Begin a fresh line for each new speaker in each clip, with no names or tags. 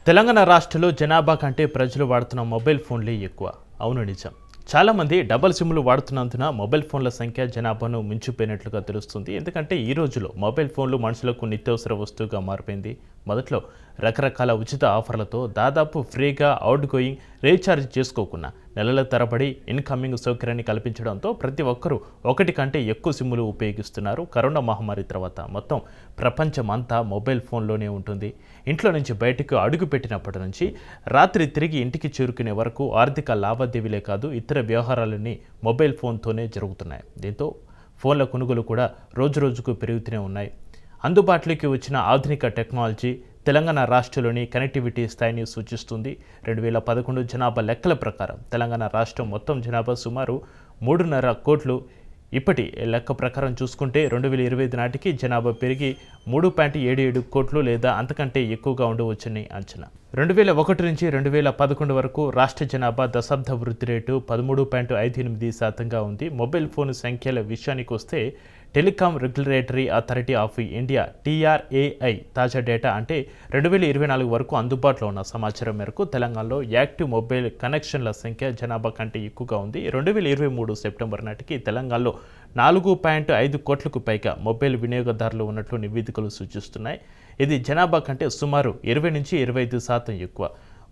తెలంగాణ రాష్ట్రంలో జనాభా కంటే ప్రజలు వాడుతున్న మొబైల్ ఫోన్లే ఎక్కువ. అవును, నిజం. చాలామంది డబల్ సిమ్లు వాడుతున్నందున మొబైల్ ఫోన్ల సంఖ్య జనాభాను మించిపోయినట్లుగా తెలుస్తుంది. ఎందుకంటే ఈ రోజులో మొబైల్ ఫోన్లు మనుషులకు నిత్యావసర వస్తువుగా మారిపోయింది. మొదట్లో రకరకాల ఉచిత ఆఫర్లతో దాదాపు ఫ్రీగా అవుట్ గోయింగ్ రీఛార్జ్ చేసుకోకుండా నెలల తరబడి ఇన్కమింగ్ సౌకర్యాన్ని కల్పించడంతో ప్రతి ఒక్కరూ ఒకటి కంటే ఎక్కువ సిమ్ములు ఉపయోగిస్తున్నారు. కరోనా మహమ్మారి తర్వాత మొత్తం ప్రపంచం అంతా మొబైల్ ఫోన్లోనే ఉంటుంది. ఇంట్లో నుంచి బయటకు అడుగు పెట్టినప్పటి నుంచి రాత్రి తిరిగి ఇంటికి చేరుకునే వరకు ఆర్థిక లావాదేవీలే కాదు, ఇతర వ్యవహారాలన్నీ మొబైల్ ఫోన్తోనే జరుగుతున్నాయి. దీంతో ఫోన్ల కొనుగోలు కూడా రోజురోజుకు పెరుగుతూనే ఉన్నాయి. అందుబాటులోకి వచ్చిన ఆధునిక టెక్నాలజీ తెలంగాణ రాష్ట్రంలోని కనెక్టివిటీ స్థాయిని సూచిస్తుంది. 2011 జనాభా లెక్కల ప్రకారం తెలంగాణ రాష్ట్రం మొత్తం జనాభా సుమారు 3.5 కోట్లు. ఇప్పటి లెక్క ప్రకారం చూసుకుంటే 2025 నాటికి జనాభా పెరిగి 3.77 కోట్లు లేదా అంతకంటే ఎక్కువగా ఉండవచ్చని అంచనా. 2001 నుంచి 2011 వరకు రాష్ట్ర జనాభా దశాబ్ద వృద్ధి రేటు 13.58% ఉంది. మొబైల్ ఫోన్ సంఖ్యల విషయానికి వస్తే telecom regulatory authority of India TRAI తాజా డేటా అంటే 2024 వరకు అందుబాటులో ఉన్న సమాచారం మేరకు తెలంగాణలో యాక్టివ్ మొబైల్ కనెక్షన్ల సంఖ్య జనాభా కంటే ఎక్కువగా ఉంది. 2023 సెప్టెంబర్ నాటికి తెలంగాణలో 4.5 కోట్లకు పైగా మొబైల్ వినియోగదారులు ఉన్నట్లు నివేదికలు సూచిస్తున్నాయి. ఇది జనాభా కంటే సుమారు 20-25% ఎక్కువ.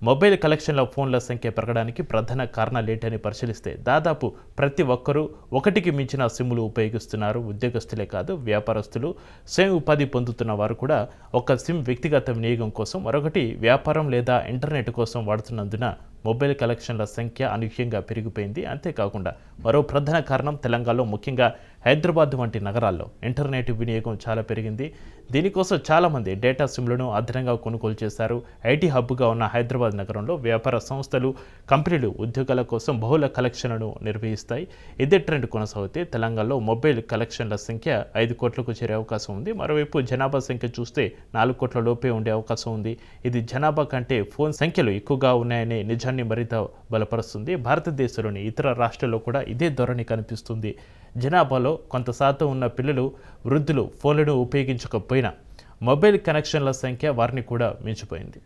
మొబైల్ కలెక్షన్ల ఫోన్ల సంఖ్య పెరగడానికి ప్రధాన కారణాలేంటని పరిశీలిస్తే దాదాపు ప్రతి ఒక్కరూ ఒకటికి మించిన సిమ్ములు ఉపయోగిస్తున్నారు. ఉద్యోగస్తులే కాదు, వ్యాపారస్తులు, స్వయం ఉపాధి పొందుతున్న వారు కూడా ఒక సిమ్ వ్యక్తిగత వినియోగం కోసం, మరొకటి వ్యాపారం లేదా ఇంటర్నెట్ కోసం వాడుతున్నందున మొబైల్ కలెక్షన్ల సంఖ్య అనూహ్యంగా పెరిగిపోయింది. అంతేకాకుండా మరో ప్రధాన కారణం తెలంగాణలో ముఖ్యంగా హైదరాబాద్ వంటి నగరాల్లో ఇంటర్నెట్ వినియోగం చాలా పెరిగింది. దీనికోసం చాలామంది డేటా సిమ్లను అదనంగా కొనుగోలు చేశారు. ఐటీ హబ్గా ఉన్న హైదరాబాద్ నగరంలో వ్యాపార సంస్థలు, కంపెనీలు ఉద్యోగాల కోసం బహుళ కలెక్షన్లను నిర్వహిస్తాయి. ఇదే ట్రెండ్ కొనసాగితే తెలంగాణలో మొబైల్ కలెక్షన్ల సంఖ్య 5 కోట్లకు చేరే అవకాశం ఉంది. మరోవైపు జనాభా సంఖ్య చూస్తే 4 కోట్ల లోపే ఉండే అవకాశం ఉంది. ఇది జనాభా కంటే ఫోన్ సంఖ్యలు ఎక్కువగా ఉన్నాయనే నిజాన్ని మరింత బలపరుస్తుంది. భారతదేశంలోని ఇతర రాష్ట్రాల్లో కూడా ఇదే ధోరణి కనిపిస్తుంది. జనాభాలో కొంత శాతం ఉన్న పిల్లలు, వృద్ధులు ఫోన్లను ఉపయోగించకపోయినా మొబైల్ కనెక్షన్ల సంఖ్య వారిని కూడా మించిపోయింది.